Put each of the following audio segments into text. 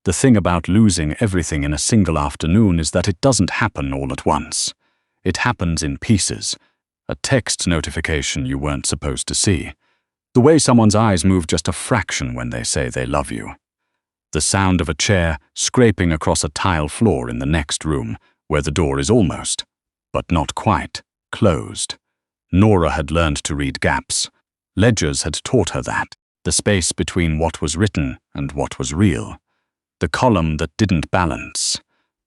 The thing about losing everything in a single afternoon is that it doesn't happen all at once. It happens in pieces. A text notification you weren't supposed to see. The way someone's eyes move just a fraction when they say they love you. The sound of a chair scraping across a tile floor in the next room, where the door is almost, but not quite, closed. Nora had learned to read gaps. Ledgers had taught her that, the space between what was written and what was real. The column that didn't balance.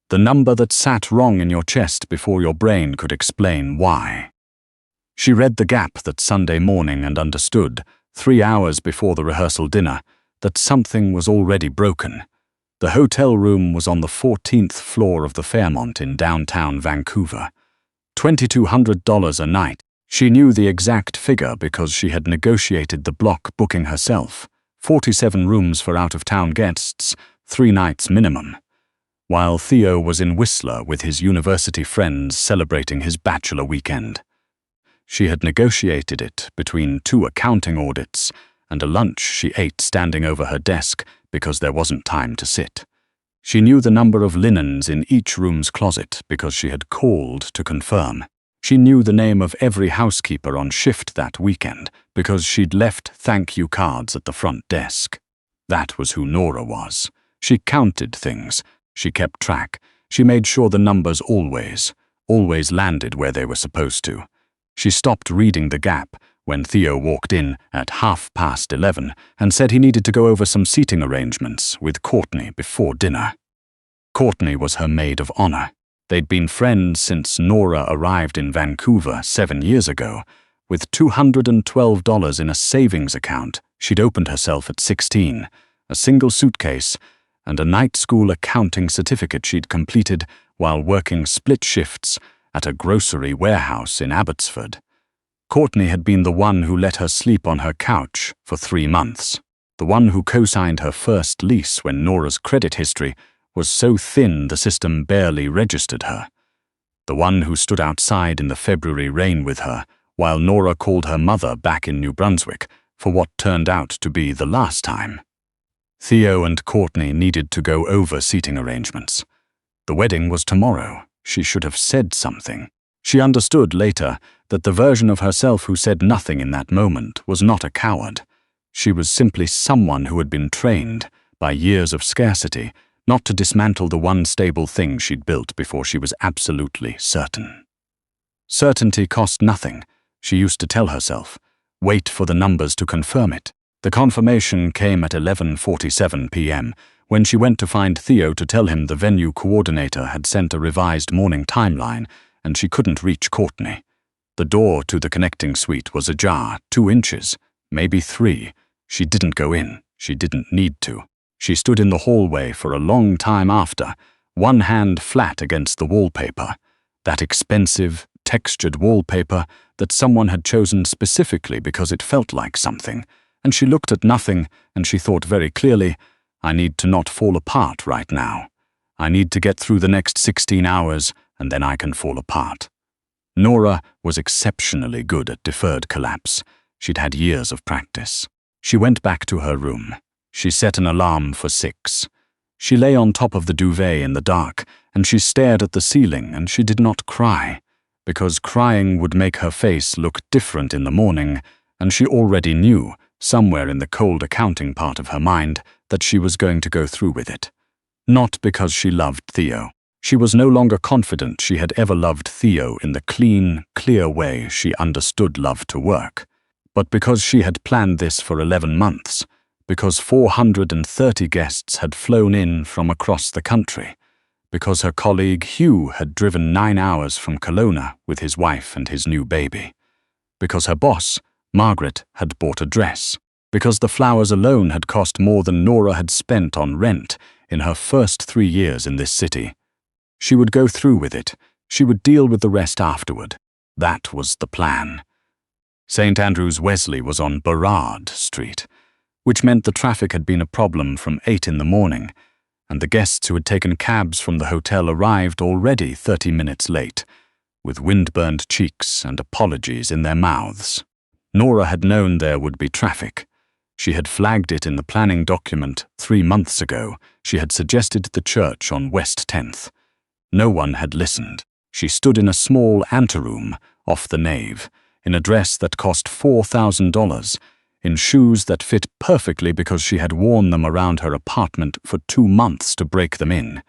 The number that sat wrong in your chest before your brain could explain why. She read the gap that Sunday morning and understood, 3 hours before the rehearsal dinner, that something was already broken. The hotel room was on the 14th floor of the Fairmont in downtown Vancouver. $2,200 a night. She knew the exact figure because she had negotiated the block booking herself. 47 rooms for out-of-town guests, 3 nights minimum. While Theo was in Whistler with his university friends celebrating his bachelor weekend. She had negotiated it between 2 accounting audits and a lunch she ate standing over her desk because there wasn't time to sit. She knew the number of linens in each room's closet because she had called to confirm. She knew the name of every housekeeper on shift that weekend because she'd left thank you cards at the front desk. That was who Nora was. She counted things. She kept track. She made sure the numbers always landed where they were supposed to. She stopped reading the gap when Theo walked in at 11:30 and said he needed to go over some seating arrangements with Courtney before dinner. Courtney was her maid of honor. They'd been friends since Nora arrived in Vancouver 7 years ago. With $212 in a savings account she'd opened herself at 16, a single suitcase, and a night school accounting certificate she'd completed while working split shifts at a grocery warehouse in Abbotsford. Courtney had been the one who let her sleep on her couch for 3 months, the one who co-signed her first lease when Nora's credit history was so thin the system barely registered her, the one who stood outside in the February rain with her while Nora called her mother back in New Brunswick for what turned out to be the last time. Theo and Courtney needed to go over seating arrangements. The wedding was tomorrow. She should have said something. She understood later that the version of herself who said nothing in that moment was not a coward. She was simply someone who had been trained, by years of scarcity, not to dismantle the one stable thing she'd built before she was absolutely certain. Certainty cost nothing, she used to tell herself. Wait for the numbers to confirm it. The confirmation came at 11:47 p.m. when she went to find Theo to tell him the venue coordinator had sent a revised morning timeline and she couldn't reach Courtney. The door to the connecting suite was ajar, 2 inches, maybe 3. She didn't go in. She didn't need to. She stood in the hallway for a long time after, one hand flat against the wallpaper, that expensive, textured wallpaper that someone had chosen specifically because it felt like something, and she looked at nothing and she thought very clearly, I need to not fall apart right now. I need to get through the next 16 hours and then I can fall apart. Nora was exceptionally good at deferred collapse. She'd had years of practice. She went back to her room. She set an alarm for 6. She lay on top of the duvet in the dark, and she stared at the ceiling, and she did not cry, because crying would make her face look different in the morning, and she already knew, somewhere in the cold accounting part of her mind, that she was going to go through with it. Not because she loved Theo. She was no longer confident she had ever loved Theo in the clean, clear way she understood love to work, but because she had planned this for 11 months, because 430 guests had flown in from across the country, because her colleague Hugh had driven 9 hours from Kelowna with his wife and his new baby, because her boss, Margaret, had bought a dress, because the flowers alone had cost more than Nora had spent on rent in her first 3 years in this city. She would go through with it. She would deal with the rest afterward. That was the plan. St. Andrew's Wesley was on Burrard Street, which meant the traffic had been a problem from 8 in the morning, and the guests who had taken cabs from the hotel arrived already 30 minutes late, with wind-burned cheeks and apologies in their mouths. Nora had known there would be traffic. She had flagged it in the planning document 3 months ago. She had suggested the church on West 10th. No one had listened. She stood in a small anteroom off the nave, in a dress that cost $4,000, in shoes that fit perfectly because she had worn them around her apartment for 2 months to break them in.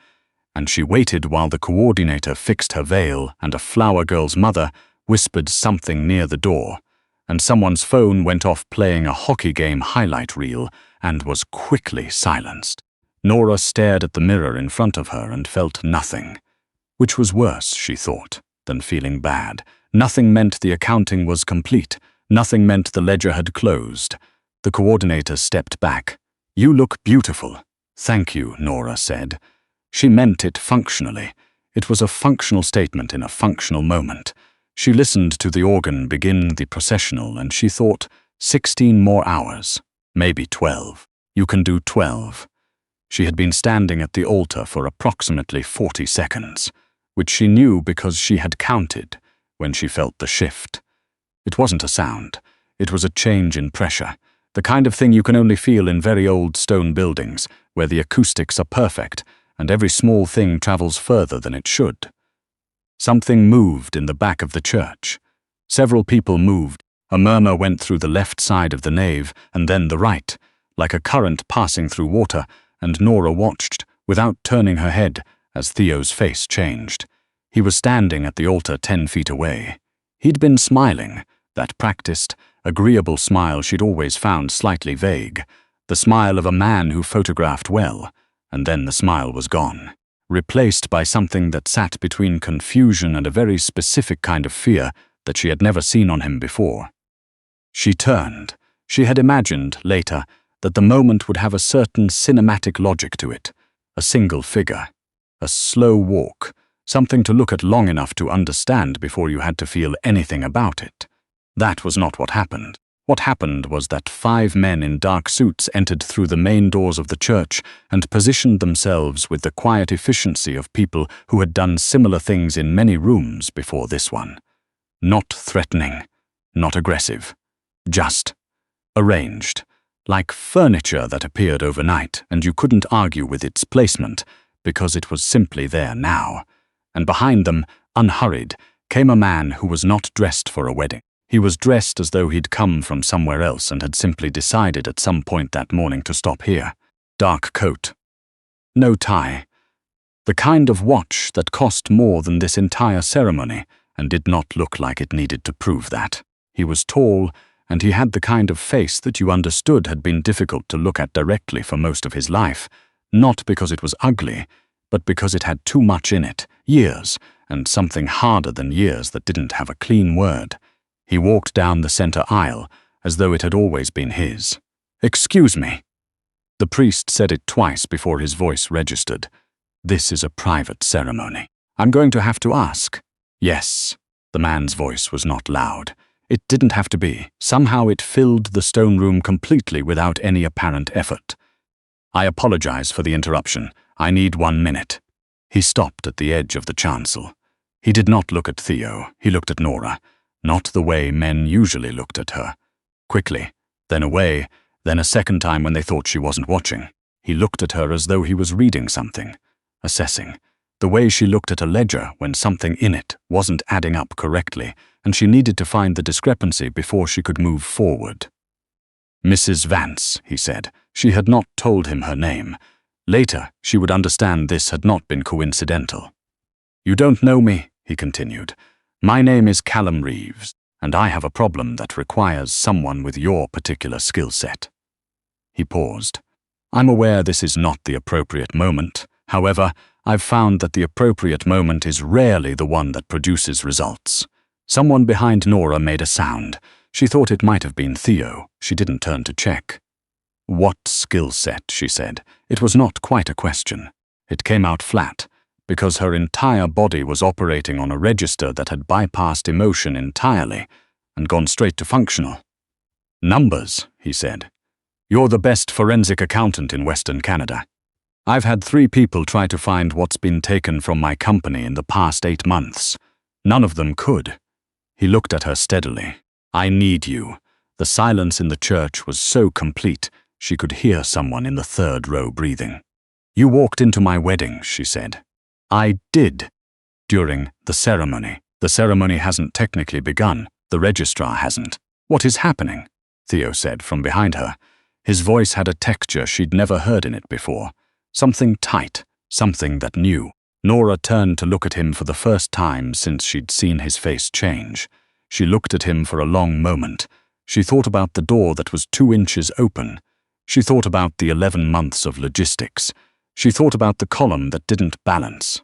And she waited while the coordinator fixed her veil and a flower girl's mother whispered something near the door, and someone's phone went off playing a hockey game highlight reel and was quickly silenced. Nora stared at the mirror in front of her and felt nothing. Which was worse, she thought, than feeling bad. Nothing meant the accounting was complete. Nothing meant the ledger had closed. The coordinator stepped back. "You look beautiful." "Thank you," Nora said. She meant it functionally. It was a functional statement in a functional moment. She listened to the organ begin the processional and she thought, 16 more hours, maybe 12. You can do 12. She had been standing at the altar for approximately 40 seconds, which she knew because she had counted when she felt the shift. It wasn't a sound. It was a change in pressure, the kind of thing you can only feel in very old stone buildings where the acoustics are perfect and every small thing travels further than it should. Something moved in the back of the church. Several people moved. A murmur went through the left side of the nave and then the right, like a current passing through water, and Nora watched, without turning her head, as Theo's face changed. He was standing at the altar 10 feet away. He'd been smiling, that practiced, agreeable smile she'd always found slightly vague, the smile of a man who photographed well, and then the smile was gone, replaced by something that sat between confusion and a very specific kind of fear that she had never seen on him before. She turned. She had imagined, later, that the moment would have a certain cinematic logic to it, a single figure, a slow walk, something to look at long enough to understand before you had to feel anything about it. That was not what happened. What happened was that 5 men in dark suits entered through the main doors of the church and positioned themselves with the quiet efficiency of people who had done similar things in many rooms before this one. Not threatening, not aggressive, just arranged, like furniture that appeared overnight and you couldn't argue with its placement because it was simply there now. And behind them, unhurried, came a man who was not dressed for a wedding. He was dressed as though he'd come from somewhere else and had simply decided at some point that morning to stop here. Dark coat. No tie. The kind of watch that cost more than this entire ceremony and did not look like it needed to prove that. He was tall, and he had the kind of face that you understood had been difficult to look at directly for most of his life, not because it was ugly, but because it had too much in it, years, and something harder than years that didn't have a clean word. He walked down the center aisle, as though it had always been his. "Excuse me." The priest said it twice before his voice registered. "This is a private ceremony. I'm going to have to ask." "Yes." The man's voice was not loud. It didn't have to be. Somehow it filled the stone room completely without any apparent effort. "I apologize for the interruption. I need 1 minute." He stopped at the edge of the chancel. He did not look at Theo. He looked at Nora. Not the way men usually looked at her. Quickly, then away, then a second time when they thought she wasn't watching. He looked at her as though he was reading something, assessing. The way she looked at a ledger when something in it wasn't adding up correctly, and she needed to find the discrepancy before she could move forward. "Mrs. Vance," he said. She had not told him her name. Later, she would understand this had not been coincidental. "You don't know me," he continued. "My name is Callum Reeves, and I have a problem that requires someone with your particular skill set." He paused. "I'm aware this is not the appropriate moment. However, I've found that the appropriate moment is rarely the one that produces results." Someone behind Nora made a sound. She thought it might have been Theo. She didn't turn to check. "What skill set?" she said. It was not quite a question. It came out flat, because her entire body was operating on a register that had bypassed emotion entirely and gone straight to functional. "Numbers," he said. "You're the best forensic accountant in Western Canada. I've had 3 people try to find what's been taken from my company in the past 8 months. None of them could." He looked at her steadily. "I need you. The silence in the church was so complete, she could hear someone in the third row breathing. "You walked into my wedding," she said. "I did. During the ceremony. The ceremony hasn't technically begun. The registrar hasn't." "What is happening?" Theo said from behind her. His voice had a texture she'd never heard in it before. Something tight, something that knew. Nora turned to look at him for the first time since she'd seen his face change. She looked at him for a long moment. She thought about the door that was 2 inches open. She thought about the 11 months of logistics. She thought about the column that didn't balance.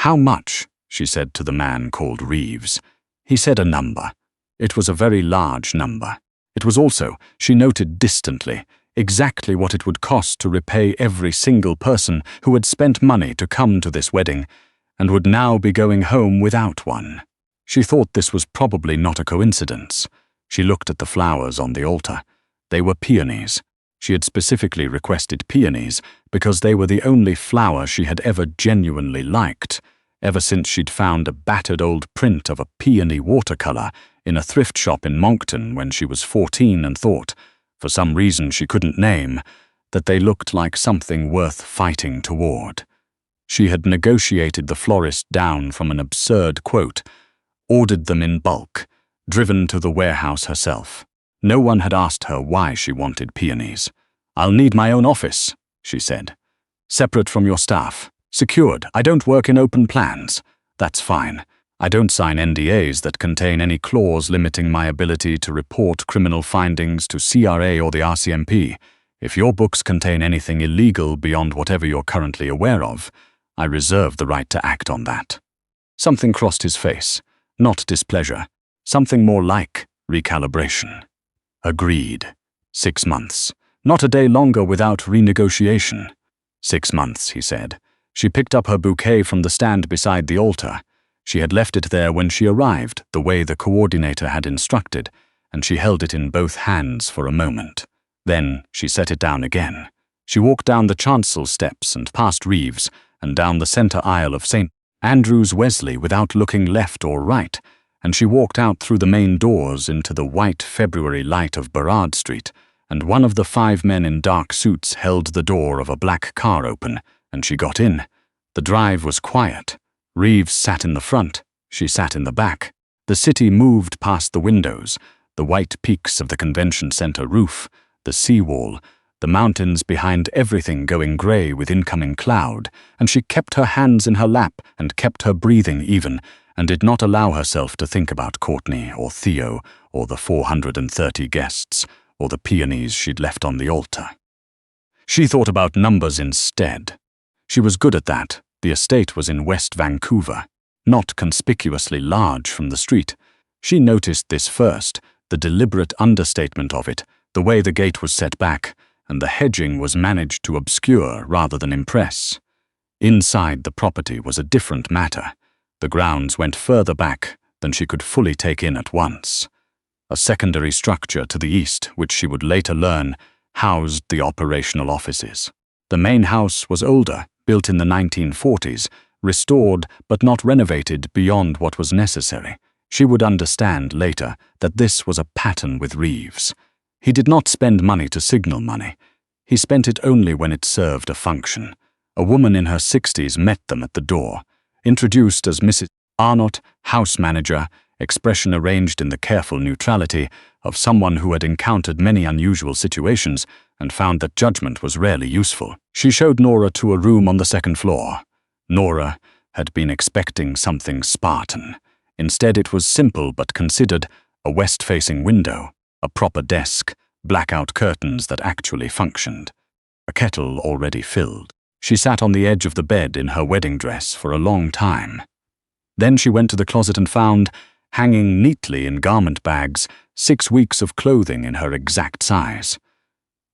"How much?" she said to the man called Reeves. He said a number. It was a very large number. It was also, she noted distantly, exactly what it would cost to repay every single person who had spent money to come to this wedding and would now be going home without one. She thought this was probably not a coincidence. She looked at the flowers on the altar. They were peonies. She had specifically requested peonies because they were the only flower she had ever genuinely liked, ever since she'd found a battered old print of a peony watercolor in a thrift shop in Moncton when she was 14 and thought, for some reason she couldn't name, that they looked like something worth fighting toward. She had negotiated the florist down from an absurd quote, ordered them in bulk, driven to the warehouse herself. No one had asked her why she wanted peonies. "I'll need my own office," she said. "Separate from your staff. Secured. I don't work in open plans." "That's fine. I don't sign NDAs that contain any clause limiting my ability to report criminal findings to CRA or the RCMP. If your books contain anything illegal beyond whatever you're currently aware of, I reserve the right to act on that." Something crossed his face. Not displeasure. Something more like recalibration. Agreed. 6 months. Not a day longer without renegotiation. 6 months, he said. She picked up her bouquet from the stand beside the altar. She had left it there when she arrived, the way the coordinator had instructed, and she held it in both hands for a moment. Then she set it down again. She walked down the chancel steps and past Reeves, and down the center aisle of St. Andrew's Wesley without looking left or right, and she walked out through the main doors into the white February light of Burrard Street, and one of the 5 men in dark suits held the door of a black car open, and she got in. The drive was quiet. Reeves sat in the front. She sat in the back. The city moved past the windows, the white peaks of the convention center roof, the seawall, the mountains behind everything going grey with incoming cloud, and she kept her hands in her lap and kept her breathing even, and did not allow herself to think about Courtney or Theo or the 430 guests or the peonies she'd left on the altar. She thought about numbers instead. She was good at that. The estate was in West Vancouver, not conspicuously large from the street. She noticed this first, the deliberate understatement of it, the way the gate was set back, and the hedging was managed to obscure rather than impress. Inside the property was a different matter. The grounds went further back than she could fully take in at once. A secondary structure to the east, which she would later learn, housed the operational offices. The main house was older, built in the 1940s, restored but not renovated beyond what was necessary. She would understand later that this was a pattern with Reeves. He did not spend money to signal money. He spent it only when it served a function. A woman in her 60s met them at the door, introduced as Mrs. Arnott, house manager, expression arranged in the careful neutrality of someone who had encountered many unusual situations and found that judgment was rarely useful. She showed Nora to a room on the 2nd floor. Nora had been expecting something Spartan. Instead, it was simple but considered: a west-facing window, a proper desk, blackout curtains that actually functioned. A kettle already filled. She sat on the edge of the bed in her wedding dress for a long time. Then she went to the closet and found, hanging neatly in garment bags, 6 weeks of clothing in her exact size.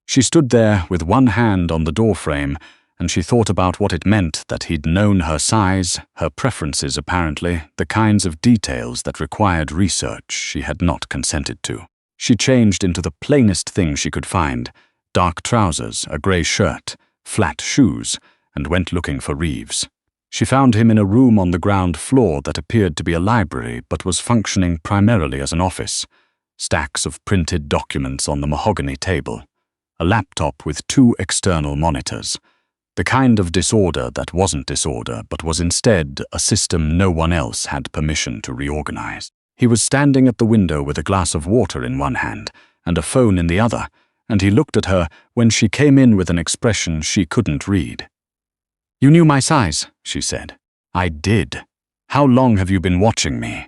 She stood there with one hand on the doorframe, and she thought about what it meant that he'd known her size, her preferences apparently, the kinds of details that required research she had not consented to. She changed into the plainest thing she could find: dark trousers, a grey shirt, flat shoes, and went looking for Reeves. She found him in a room on the ground floor that appeared to be a library but was functioning primarily as an office. stacks of printed documents on the mahogany table, a laptop with 2 external monitors, the kind of disorder that wasn't disorder but was instead a system no one else had permission to reorganize. He was standing at the window with a glass of water in one hand and a phone in the other, and he looked at her when she came in with an expression she couldn't read. "You knew my size," she said. "I did. How long have you been watching me?"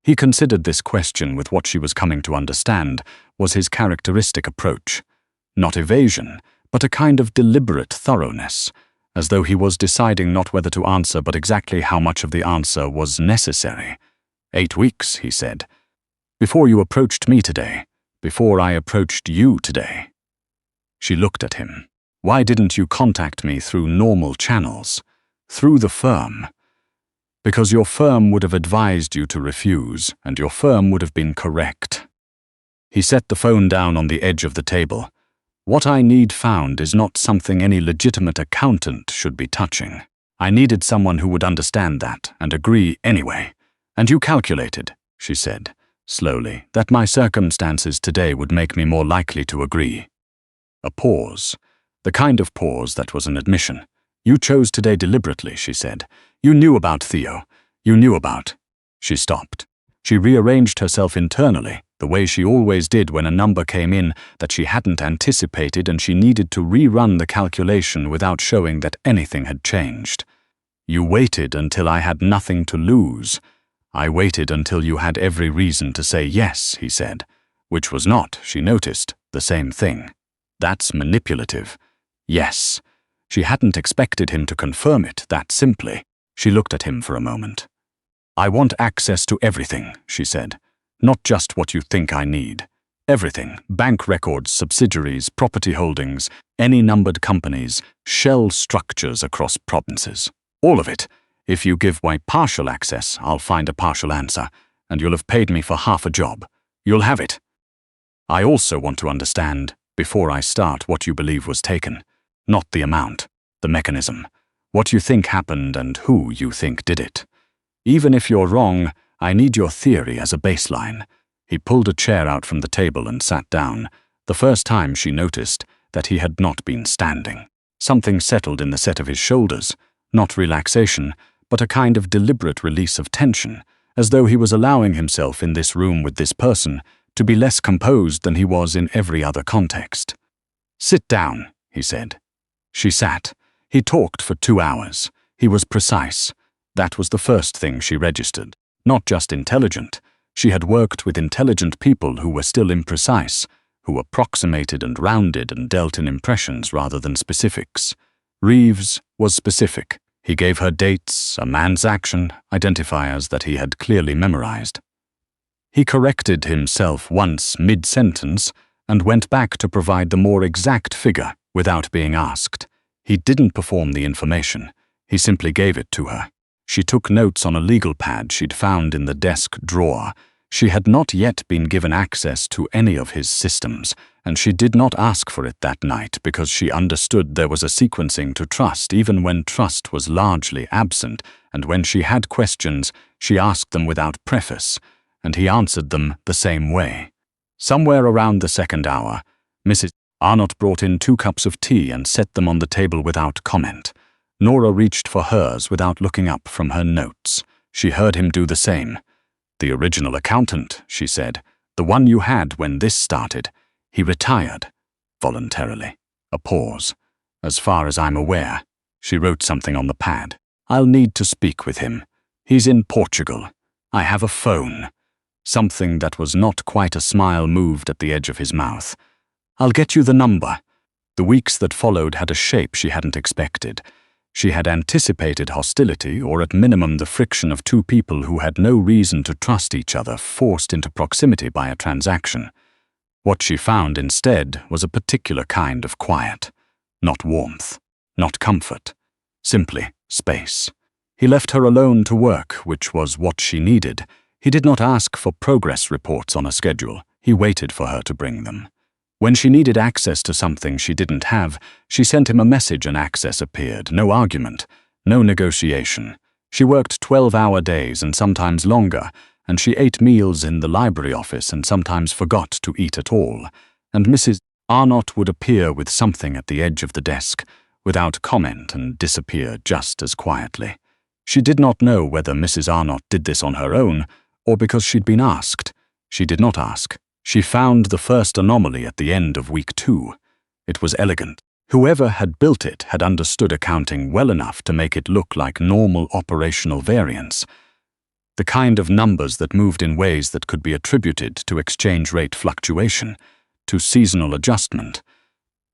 He considered this question with what she was coming to understand was his characteristic approach. Not evasion, but a kind of deliberate thoroughness, as though he was deciding not whether to answer but exactly how much of the answer was necessary. 8 weeks, he said. "Before you approached me today. Before I approached you today." She looked at him. "Why didn't you contact me through normal channels? Through the firm?" "Because your firm would have advised you to refuse, and your firm would have been correct." He set the phone down on the edge of the table. "What I need found is not something any legitimate accountant should be touching. I needed someone who would understand that and agree anyway. And you calculated," she said, slowly, "that my circumstances today would make me more likely to agree." A pause. The kind of pause that was an admission. "You chose today deliberately," she said. "You knew about Theo. You knew about—" She stopped. She rearranged herself internally, the way she always did when a number came in that she hadn't anticipated, and she needed to rerun the calculation without showing that anything had changed. "You waited until I had nothing to lose. I waited until you had every reason to say yes," he said, which was not, she noticed, the same thing. That's manipulative. Yes. She hadn't expected him to confirm it that simply. She looked at him for a moment. "I want access to everything," she said. "Not just what you think I need. Everything. Bank records, subsidiaries, property holdings, any numbered companies, shell structures across provinces. All of it. If you give me partial access, I'll find a partial answer, and you'll have paid me for half a job. You'll have it. I also want to understand, before I start, what you believe was taken. Not the amount, the mechanism. What you think happened and who you think did it. Even if you're wrong, I need your theory as a baseline." He pulled a chair out from the table and sat down, the first time she noticed that he had not been standing. Something settled in the set of his shoulders, not relaxation, but a kind of deliberate release of tension, as though he was allowing himself in this room with this person to be less composed than he was in every other context. "Sit down," he said. She sat. He talked for 2 hours. He was precise. That was the first thing she registered. Not just intelligent. She had worked with intelligent people who were still imprecise, who approximated and rounded and dealt in impressions rather than specifics. Reeves was specific. He gave her dates, a man's action, identifiers that he had clearly memorized. He corrected himself once mid-sentence and went back to provide the more exact figure without being asked. He didn't perform the information. He simply gave it to her. She took notes on a legal pad she'd found in the desk drawer. She had not yet been given access to any of his systems, and she did not ask for it that night because she understood there was a sequencing to trust even when trust was largely absent, and when she had questions, she asked them without preface, and he answered them the same way. Somewhere around the second hour, Mrs. Arnott brought in 2 cups of tea and set them on the table without comment. Nora reached for hers without looking up from her notes. She heard him do the same. "The original accountant," she said, "the one you had when this started. He retired." Voluntarily. A pause. "As far as I'm aware." She wrote something on the pad. "I'll need to speak with him. He's in Portugal. I have a phone." Something that was not quite a smile moved at the edge of his mouth. "I'll get you the number." The weeks that followed had a shape she hadn't expected. She had anticipated hostility, or at minimum the friction of 2 people who had no reason to trust each other forced into proximity by a transaction. What she found instead was a particular kind of quiet. Not warmth, not comfort, simply space. He left her alone to work, which was what she needed. He did not ask for progress reports on a schedule. He waited for her to bring them. When she needed access to something she didn't have, she sent him a message and access appeared. No argument, no negotiation. She worked 12-hour days and sometimes longer, and she ate meals in the library office and sometimes forgot to eat at all, and Mrs. Arnott would appear with something at the edge of the desk, without comment, and disappear just as quietly. She did not know whether Mrs. Arnott did this on her own, or because she'd been asked. She did not ask. She found the first anomaly at the end of week 2. It was elegant. Whoever had built it had understood accounting well enough to make it look like normal operational variance, the kind of numbers that moved in ways that could be attributed to exchange rate fluctuation, to seasonal adjustment,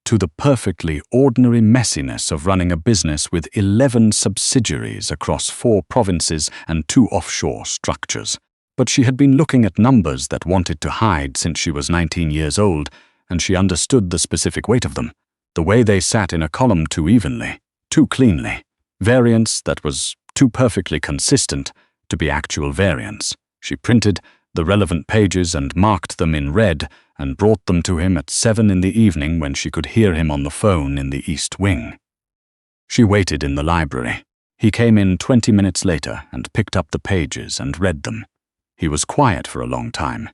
to the perfectly ordinary messiness of running a business with 11 subsidiaries across 4 provinces and 2 offshore structures. But she had been looking at numbers that wanted to hide since she was 19 years old, and she understood the specific weight of them, the way they sat in a column too evenly, too cleanly, variance that was too perfectly consistent to be actual variance. She printed the relevant pages and marked them in red and brought them to him at 7 in the evening when she could hear him on the phone in the East Wing. She waited in the library. He came in 20 minutes later and picked up the pages and read them. He was quiet for a long time.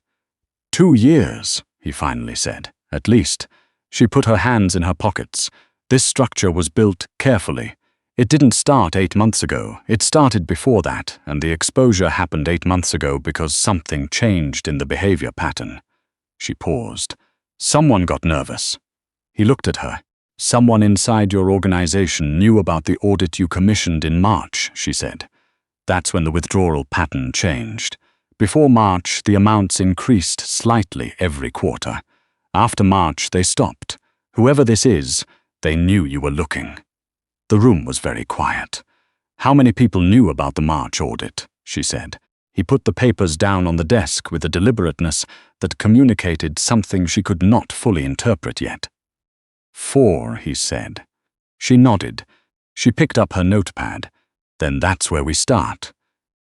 2 years, he finally said, at least. She put her hands in her pockets. This structure was built carefully. It didn't start 8 months ago. It started before that, and the exposure happened 8 months ago because something changed in the behavior pattern. She paused. Someone got nervous. He looked at her. Someone inside your organization knew about the audit you commissioned in March, she said. That's when the withdrawal pattern changed. Before March, the amounts increased slightly every quarter. After March, they stopped. Whoever this is, they knew you were looking. The room was very quiet. How many people knew about the March audit? She said. He put the papers down on the desk with a deliberateness that communicated something she could not fully interpret yet. 4, he said. She nodded. She picked up her notepad. Then that's where we start.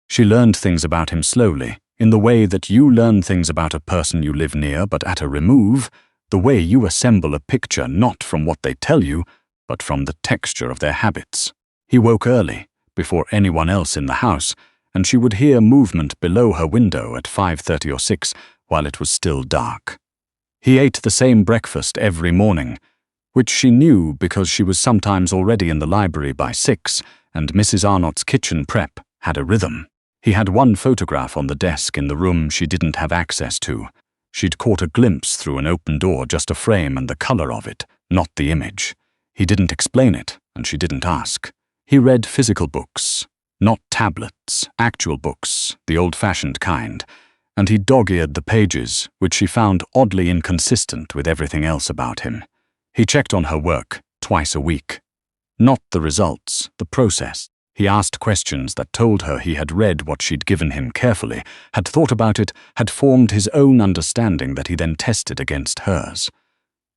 She learned things about him slowly, in the way that you learn things about a person you live near but at a remove, the way you assemble a picture not from what they tell you, but from the texture of their habits. He woke early, before anyone else in the house, and she would hear movement below her window at 5:30 or 6 while it was still dark. He ate the same breakfast every morning, which she knew because she was sometimes already in the library by 6, and Mrs. Arnott's kitchen prep had a rhythm. He had one photograph on the desk in the room she didn't have access to. She'd caught a glimpse through an open door, just a frame and the color of it, not the image. He didn't explain it, and she didn't ask. He read physical books, not tablets, actual books, the old-fashioned kind, and he dog-eared the pages, which she found oddly inconsistent with everything else about him. He checked on her work twice a week. Not the results, the process. He asked questions that told her he had read what she'd given him carefully, had thought about it, had formed his own understanding that he then tested against hers.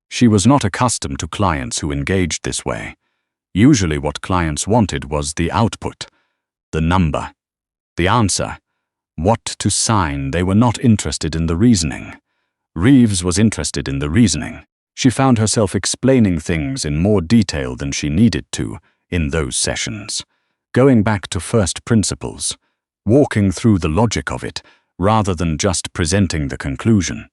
She was not accustomed to clients who engaged this way. Usually what clients wanted was the output, the number, the answer, what to sign. They were not interested in the reasoning. Reeves was interested in the reasoning. She found herself explaining things in more detail than she needed to in those sessions. Going back to first principles, walking through the logic of it, rather than just presenting the conclusion.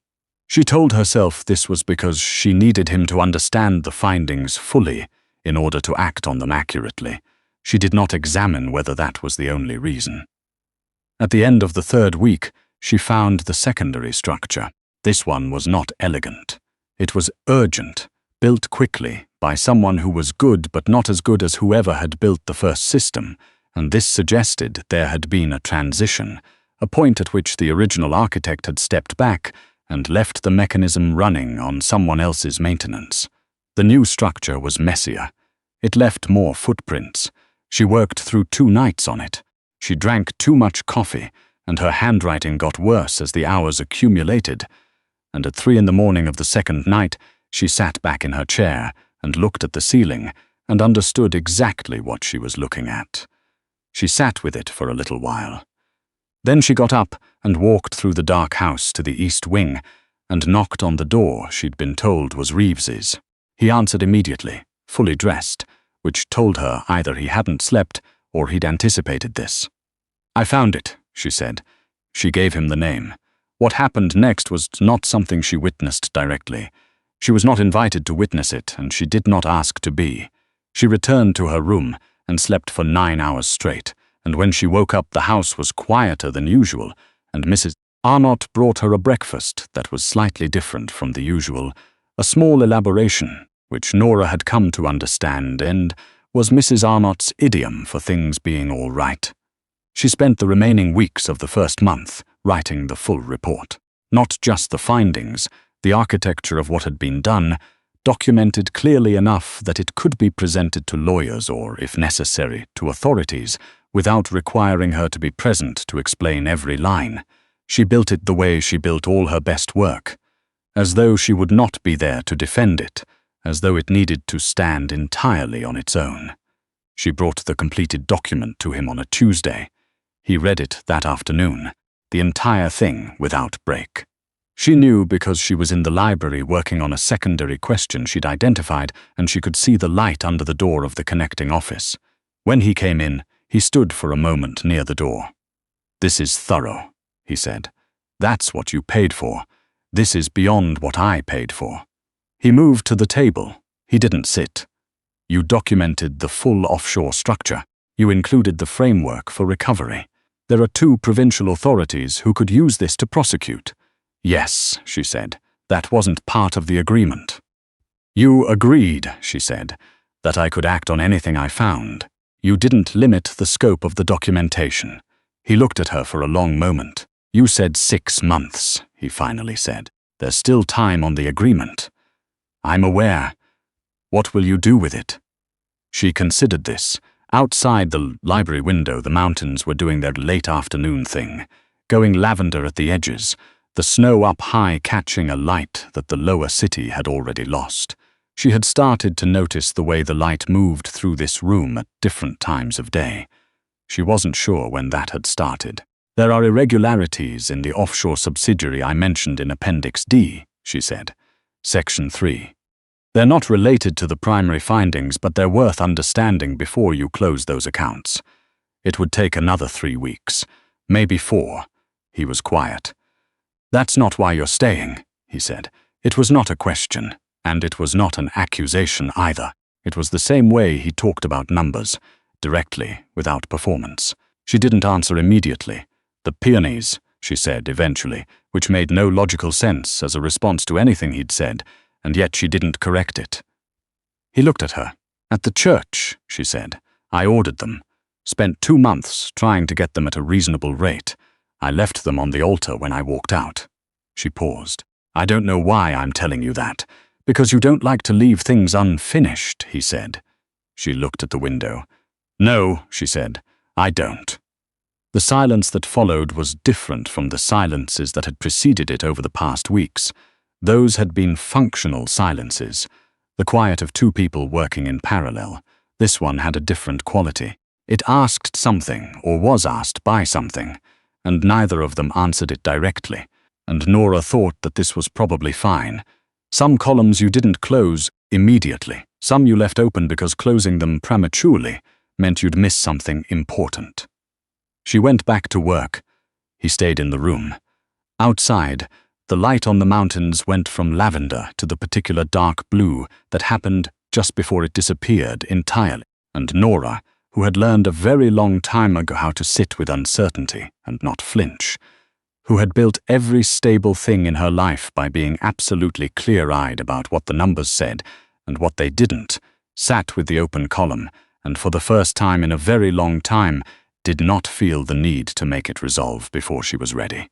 She told herself this was because she needed him to understand the findings fully in order to act on them accurately. She did not examine whether that was the only reason. At the end of the 3rd week, she found the secondary structure. This one was not elegant. It was urgent, built quickly, by someone who was good but not as good as whoever had built the first system, and this suggested there had been a transition, a point at which the original architect had stepped back and left the mechanism running on someone else's maintenance. The new structure was messier. It left more footprints. She worked through 2 nights on it. She drank too much coffee, and her handwriting got worse as the hours accumulated, and at 3 in the morning of the 2nd night, she sat back in her chair and looked at the ceiling and understood exactly what she was looking at. She sat with it for a little while. Then she got up and walked through the dark house to the East Wing and knocked on the door she'd been told was Reeves's. He answered immediately, fully dressed, which told her either he hadn't slept or he'd anticipated this. "I found it," she said. She gave him the name. What happened next was not something she witnessed directly. She was not invited to witness it, and she did not ask to be. She returned to her room and slept for 9 hours straight, and when she woke up the house was quieter than usual, and Mrs. Arnott brought her a breakfast that was slightly different from the usual, a small elaboration, which Nora had come to understand and was Mrs. Arnott's idiom for things being all right. She spent the remaining weeks of the first month writing the full report. Not just the findings, the architecture of what had been done, documented clearly enough that it could be presented to lawyers or, if necessary, to authorities, without requiring her to be present to explain every line. She built it the way she built all her best work, as though she would not be there to defend it, as though it needed to stand entirely on its own. She brought the completed document to him on a Tuesday. He read it that afternoon, the entire thing without break. She knew because she was in the library working on a secondary question she'd identified, and she could see the light under the door of the connecting office. When he came in, he stood for a moment near the door. "This is thorough," he said. "That's what you paid for. This is beyond what I paid for." He moved to the table. He didn't sit. "You documented the full offshore structure. You included the framework for recovery. There are 2 provincial authorities who could use this to prosecute." "Yes," she said. "That wasn't part of the agreement." "You agreed," she said, "that I could act on anything I found. You didn't limit the scope of the documentation." He looked at her for a long moment. "You said 6 months," he finally said. "There's still time on the agreement." "I'm aware. What will you do with it?" She considered this. Outside the library window, the mountains were doing their late afternoon thing, going lavender at the edges, the snow up high catching a light that the lower city had already lost. She had started to notice the way the light moved through this room at different times of day. She wasn't sure when that had started. "There are irregularities in the offshore subsidiary I mentioned in Appendix D," she said. Section 3. "They're not related to the primary findings, but they're worth understanding before you close those accounts. It would take another 3 weeks, maybe 4. He was quiet. "That's not why you're staying," he said. It was not a question, and it was not an accusation either. It was the same way he talked about numbers, directly, without performance. She didn't answer immediately. "The peonies," she said eventually, which made no logical sense as a response to anything he'd said, and yet she didn't correct it. He looked at her. "At the church," she said. "I ordered them. Spent 2 months trying to get them at a reasonable rate. I left them on the altar when I walked out." She paused. "I don't know why I'm telling you that. Because you don't like to leave things unfinished," he said. She looked at the window. "No," she said, "I don't." The silence that followed was different from the silences that had preceded it over the past weeks. Those had been functional silences, the quiet of 2 people working in parallel. This one had a different quality. It asked something, or was asked by something, and neither of them answered it directly, and Nora thought that this was probably fine. Some columns you didn't close immediately. Some you left open because closing them prematurely meant you'd miss something important. She went back to work. He stayed in the room. Outside, the light on the mountains went from lavender to the particular dark blue that happened just before it disappeared entirely, and Nora, who had learned a very long time ago how to sit with uncertainty and not flinch, who had built every stable thing in her life by being absolutely clear-eyed about what the numbers said and what they didn't, sat with the open column, and for the first time in a very long time, did not feel the need to make it resolve before she was ready.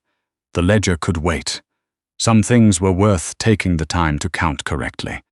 The ledger could wait. Some things were worth taking the time to count correctly.